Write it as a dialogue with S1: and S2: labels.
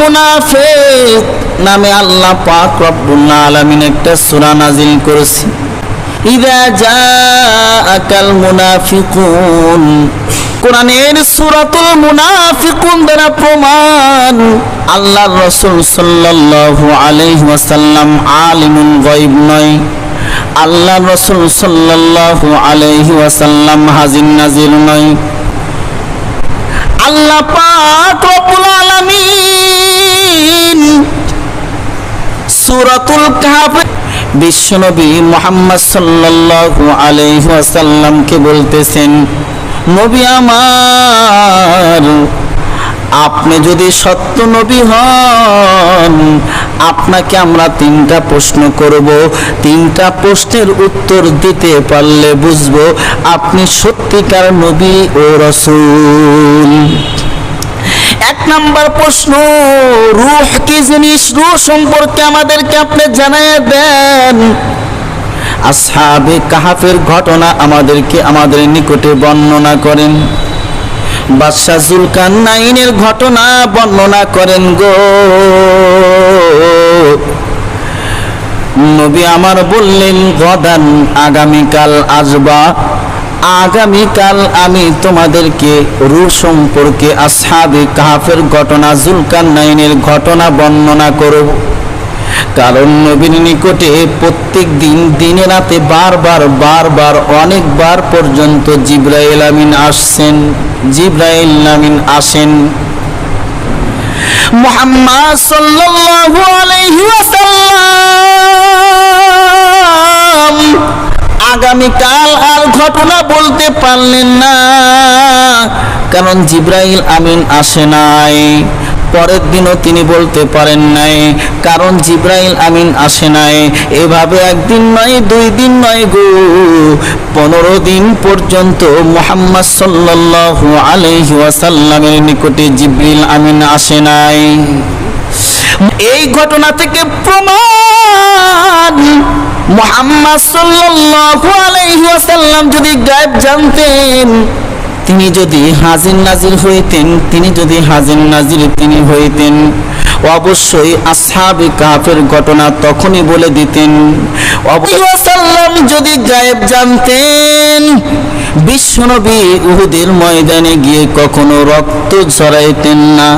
S1: মুনাফিক নামে আল্লাহ পাক রব্বুল আলামিন একটা সূরা নাজিল করেছে। ইযা জাআকাল মুনাফিকুন, কোরআনের সূরাতুল মুনাফিকুন দ্বারা প্রমাণ আল্লাহর রাসূল সাল্লাল্লাহু আলাইহি ওয়াসাল্লাম আলিমুল গায়ব নয়, আল্লাহর রাসূল সাল্লাল্লাহু আলাইহি ওয়াসাল্লাম হাজির নাজির নয়। আল্লাহ পাক রব্বুল আলামিন সূরাতুল কাহফ বিশ্বনবী মুহাম্মদ সাল্লাল্লাহু আলাইহি ওয়াসাল্লামকে বলতেছেন, নবী আমার, আপনি যদি সত্য নবী হন, আপনাকে আমরা 3টা প্রশ্ন করব, 3টা প্রশ্নের উত্তর দিতে পারলে বুঝবো আপনি সত্যিকার নবী ও রাসূল। 1 নাম্বার প্রশ্ন, রূহ কি জিনিস? রূহ সম্পর্কে আমাদেরকে আপনি জানিয়ে দেন। আসহাবে কাহফের ঘটনা আমাদের নিকটে বর্ণনা করেন। বাদশা জুলকারনাইনের ঘটনা বর্ণনা করেন গো। নবী আমার বললেন, গদান, আগামীকাল আসবা, আগামীকাল আমি তোমাদেরকে রূহ সম্পর্কে আসহাবে কাহফের ঘটনা, জুলকারনাইনের ঘটনা বর্ণনা করব। কারণ নবীর নিকটে প্রত্যেক দিন দিনে রাতে বারবার অনেকবার পর্যন্ত জিবরাইল আমিন আসেন। মুহাম্মদ সাল্লাল্লাহু আলাইহি ওয়াসাল্লাম আগামীকাল আর ঘটনা বলতে পারলেন না, কারণ জিবরাইল আমিন আসে নাই। পরের দিনও তিনি বলতে পারেন নাই, কারণ জিবরাইল আমিন আসে নাই। এভাবে 1 দিন নয়, 2 দিন নয় গো, 15 দিন পর্যন্ত মুহাম্মদ সাল্লাল্লাহু আলাইহি ওয়াসাল্লামের নিকটে জিবরিল আমিন আসে নাই। এই ঘটনা থেকে প্রমাণ, মুহাম্মদ সাল্লাল্লাহু আলাইহি ওয়াসাল্লাম যদি গায়েব জানতেন, তিনি যদি হাজির নাজির হইতেন, অবশ্যই আসহাবে কাহফের ঘটনা তখনই বলে দিতেন। ওয়াসাল্লাম যদি গায়েব জানতেন, বিশ্বনবী উহুদের ময়দানে গিয়ে কখনো রক্ত ঝরাইতেন না।